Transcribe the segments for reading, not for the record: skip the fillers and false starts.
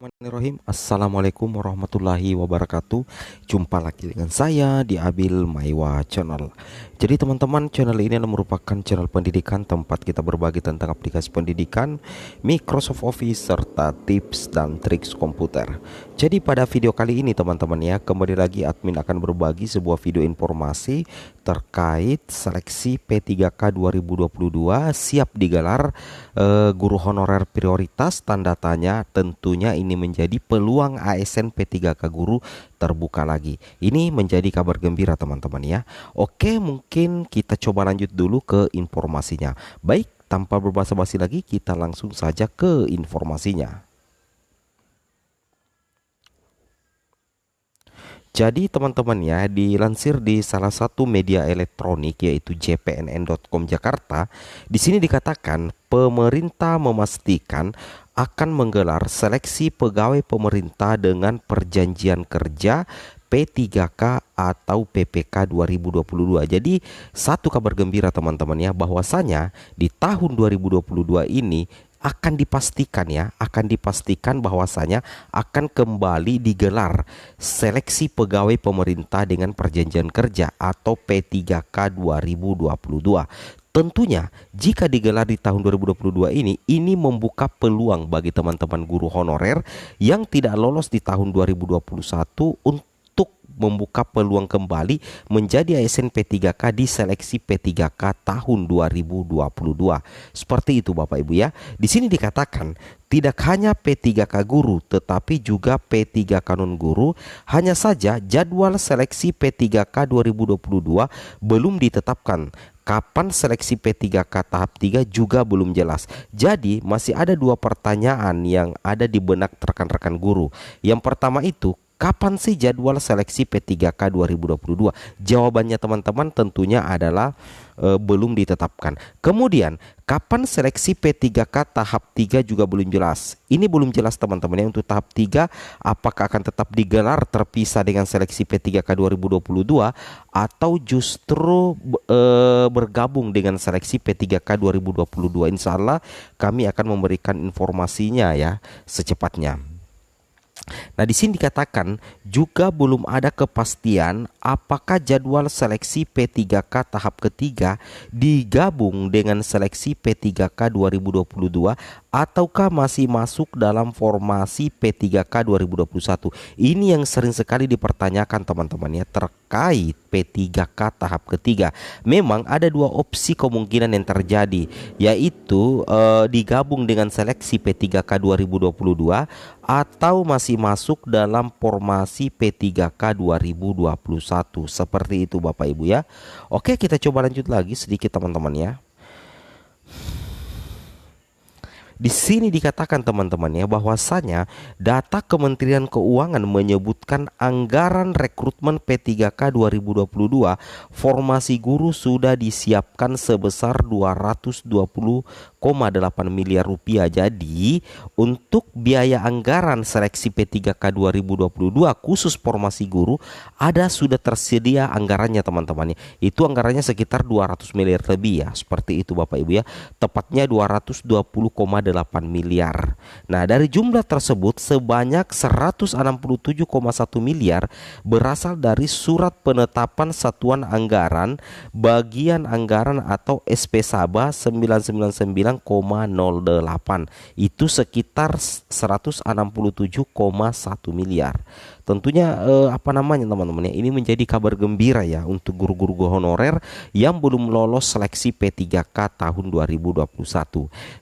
Bismillahirrahmanirrahim. Assalamualaikum warahmatullahi wabarakatuh. Jumpa lagi dengan saya di Abil Maiwa Channel. Jadi teman-teman, channel ini adalah merupakan channel pendidikan tempat kita berbagi tentang aplikasi pendidikan, Microsoft Office, serta tips dan triks komputer. Jadi pada video kali ini teman-teman ya, kembali lagi admin akan berbagi sebuah video informasi terkait seleksi P3K 2022 siap digelar guru honorer prioritas, tanda tanya. Tentunya ini menjadi peluang ASN P3K guru terbuka lagi. Ini menjadi kabar gembira teman-teman ya. Oke, mungkin kita coba lanjut dulu ke informasinya. Baik, tanpa berbasa-basi lagi kita langsung saja ke informasinya. Jadi teman-teman ya, dilansir di salah satu media elektronik yaitu jpnn.com Jakarta, di sini dikatakan pemerintah memastikan akan menggelar seleksi pegawai pemerintah dengan perjanjian kerja P3K atau PPK 2022. Jadi satu kabar gembira teman-teman ya, bahwasanya di tahun 2022 ini akan dipastikan bahwasanya akan kembali digelar seleksi pegawai pemerintah dengan perjanjian kerja atau P3K 2022. Tentunya jika digelar di tahun 2022 ini membuka peluang bagi teman-teman guru honorer yang tidak lolos di tahun 2021 untuk membuka peluang kembali menjadi ASN P3K di seleksi P3K tahun 2022. Seperti itu Bapak Ibu ya. Di sini dikatakan tidak hanya P3K guru tetapi juga P3K non guru. Hanya saja jadwal seleksi P3K 2022 belum ditetapkan. Kapan seleksi P3K tahap 3 juga belum jelas. Jadi masih ada dua pertanyaan yang ada di benak rekan-rekan guru. Yang pertama itu, kapan sih jadwal seleksi P3K 2022? Jawabannya teman-teman tentunya adalah belum ditetapkan. Kemudian kapan seleksi P3K tahap 3 juga belum jelas. Ini belum jelas teman-teman ya, untuk tahap 3 apakah akan tetap digelar terpisah dengan seleksi P3K 2022 atau justru bergabung dengan seleksi P3K 2022. Insya Allah kami akan memberikan informasinya ya secepatnya. Nah, di sini dikatakan juga belum ada kepastian apakah jadwal seleksi P3K tahap ketiga digabung dengan seleksi P3K 2022 ataukah masih masuk dalam formasi P3K 2021. Ini yang sering sekali dipertanyakan teman-teman ya, terkait P3K tahap ketiga. Memang ada dua opsi kemungkinan yang terjadi, yaitu digabung dengan seleksi P3K 2022 atau masih masuk dalam formasi P3K 2021. Seperti itu Bapak Ibu ya. Oke, kita coba lanjut lagi sedikit teman-teman ya. Di sini dikatakan teman-teman ya, bahwasanya data Kementerian Keuangan menyebutkan anggaran rekrutmen P3K 2022 formasi guru sudah disiapkan sebesar 220,8 miliar rupiah. Jadi untuk biaya anggaran seleksi P3K 2022 khusus formasi guru sudah tersedia anggarannya teman-teman ya. Itu anggarannya sekitar 200 miliar lebih ya. Seperti itu Bapak Ibu ya. Tepatnya 220,8 miliar. Nah, dari jumlah tersebut sebanyak 167,1 miliar berasal dari surat penetapan satuan anggaran bagian anggaran atau SP Sabah 999,08. Itu sekitar 167,1 miliar. Tentunya teman-teman ya, ini menjadi kabar gembira ya untuk guru-guru honorer yang belum lolos seleksi P3K tahun 2021.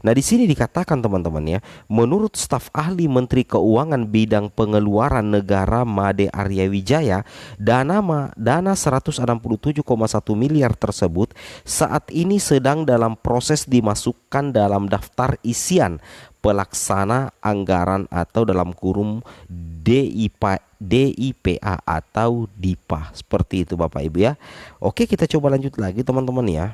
Nah, di sini dikatakan teman-teman ya, menurut staf ahli Menteri Keuangan bidang pengeluaran negara Made Arya Wijaya, dana 167,1 miliar tersebut saat ini sedang dalam proses dimasukkan dalam daftar isian pelaksana anggaran atau dalam kurung DIPA atau DIPA. Seperti itu Bapak Ibu ya. Oke, kita coba lanjut lagi teman-teman ya.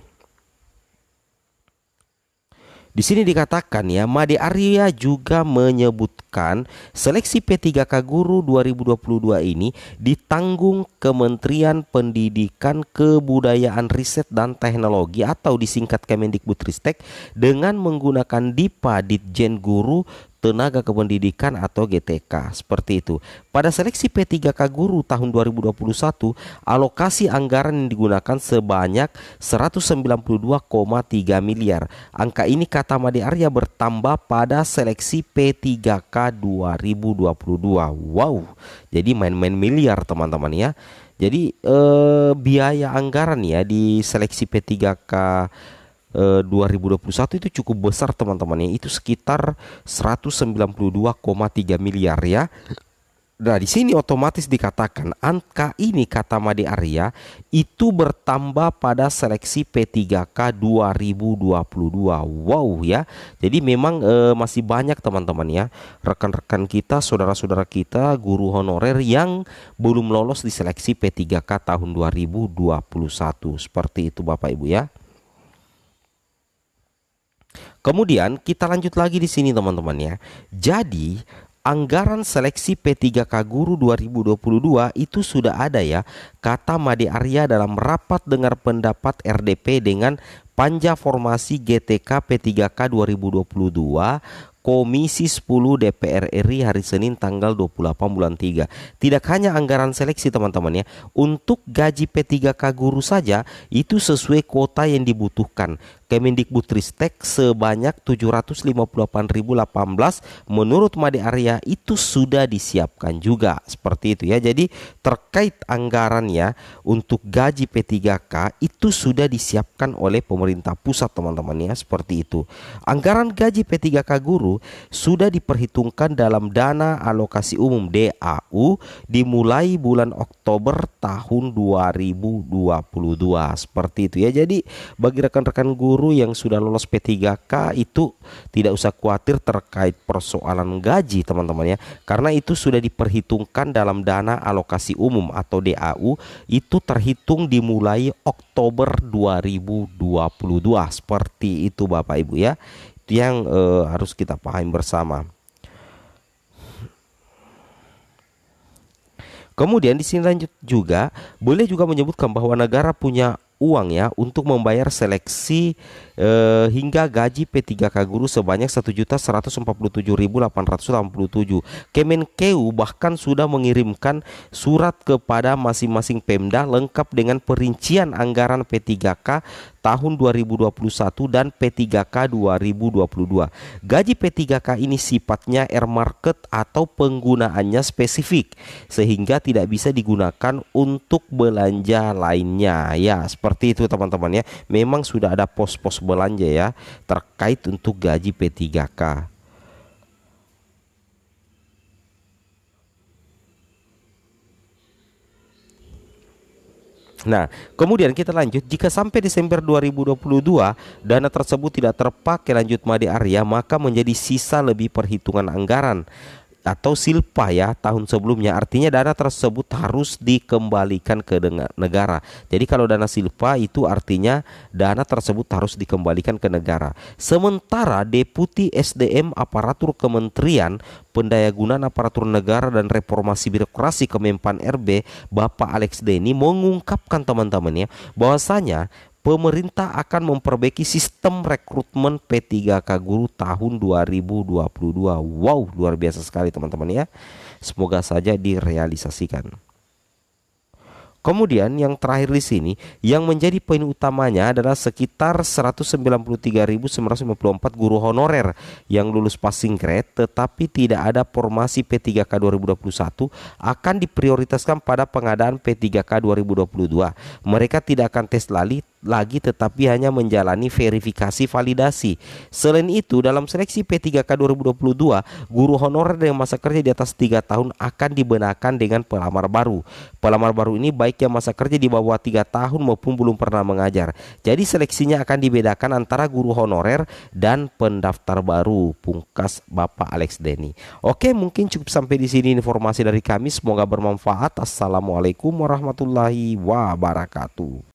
Di sini dikatakan ya, Made Arya juga menyebutkan seleksi P3K Guru 2022 ini ditanggung Kementerian Pendidikan Kebudayaan Riset dan Teknologi atau disingkat Kemendikbudristek dengan menggunakan DIPA Ditjen Guru tenaga kependidikan atau GTK, seperti itu. Pada seleksi P3K guru tahun 2021, alokasi anggaran yang digunakan sebanyak 192,3 miliar. Angka ini kata Made Arya bertambah pada seleksi P3K 2022. Wow, jadi main-main miliar teman-teman ya. Jadi biaya anggaran ya di seleksi P3K 2021 itu cukup besar teman-teman ya. Itu sekitar 192,3 miliar ya. Nah, di sini otomatis dikatakan angka ini kata Made Arya itu bertambah pada seleksi P3K 2022. Wow ya. Jadi memang masih banyak teman-teman ya, rekan-rekan kita, saudara-saudara kita, guru honorer yang belum lolos di seleksi P3K tahun 2021. Seperti itu Bapak Ibu ya. Kemudian kita lanjut lagi di sini teman-teman ya. Jadi anggaran seleksi P3K Guru 2022 itu sudah ada ya, kata Made Arya dalam rapat dengar pendapat RDP dengan Panja Formasi GTK P3K 2022 Komisi 10 DPR RI hari Senin tanggal 28 bulan 3. Tidak hanya anggaran seleksi teman-teman ya, untuk gaji P3K guru saja itu sesuai kuota yang dibutuhkan. Kemendikbudristek sebanyak 758.018 menurut Made Arya itu sudah disiapkan juga, seperti itu ya. Jadi terkait anggarannya untuk gaji P3K itu sudah disiapkan oleh pemerintah pusat teman-teman ya, seperti itu. Anggaran gaji P3K guru sudah diperhitungkan dalam dana alokasi umum DAU dimulai bulan Oktober tahun 2022, seperti itu ya. Jadi bagi rekan-rekan guru yang sudah lolos P3K itu tidak usah khawatir terkait persoalan gaji teman-teman ya, karena itu sudah diperhitungkan dalam dana alokasi umum atau DAU, itu terhitung dimulai Oktober 2022, seperti itu Bapak Ibu ya. Itu yang harus kita pahami bersama. Kemudian di sini lanjut juga, boleh juga menyebutkan bahwa negara punya uang ya untuk membayar seleksi hingga gaji P3K guru sebanyak 1.147.887. Kemenkeu bahkan sudah mengirimkan surat kepada masing-masing Pemda lengkap dengan perincian anggaran P3K tahun 2021 dan P3K 2022. Gaji P3K ini sifatnya air market atau penggunaannya spesifik sehingga tidak bisa digunakan untuk belanja lainnya ya, seperti itu teman-teman ya. Memang sudah ada pos-pos belanja ya terkait untuk gaji P3K. Nah, kemudian kita lanjut, jika sampai Desember 2022 dana tersebut tidak terpakai lanjut Made Arya, maka menjadi sisa lebih perhitungan anggaran atau silpa ya tahun sebelumnya. Artinya dana tersebut harus dikembalikan ke negara. Jadi kalau dana silpa itu artinya dana tersebut harus dikembalikan ke negara. Sementara Deputi SDM Aparatur Kementerian Pendayagunaan Aparatur Negara dan Reformasi Birokrasi Kemenpan RB Bapak Alex Denny mengungkapkan teman-teman ya, bahwasanya pemerintah akan memperbaiki sistem rekrutmen P3K guru tahun 2022. Wow, luar biasa sekali teman-teman ya. Semoga saja direalisasikan. Kemudian yang terakhir di sini yang menjadi poin utamanya adalah sekitar 193.954 guru honorer yang lulus passing grade tetapi tidak ada formasi P3K 2021 akan diprioritaskan pada pengadaan P3K 2022. Mereka tidak akan tes lagi tetapi hanya menjalani verifikasi validasi. Selain itu dalam seleksi P3K 2022 guru honorer dengan masa kerja di atas 3 tahun akan dibenarkan dengan pelamar baru. Pelamar baru ini baik yang masa kerja di bawah 3 tahun maupun belum pernah mengajar. Jadi seleksinya akan dibedakan antara guru honorer dan pendaftar baru, pungkas Bapak Alex Denny. Oke, mungkin cukup sampai di sini informasi dari kami, semoga bermanfaat. Assalamualaikum warahmatullahi wabarakatuh.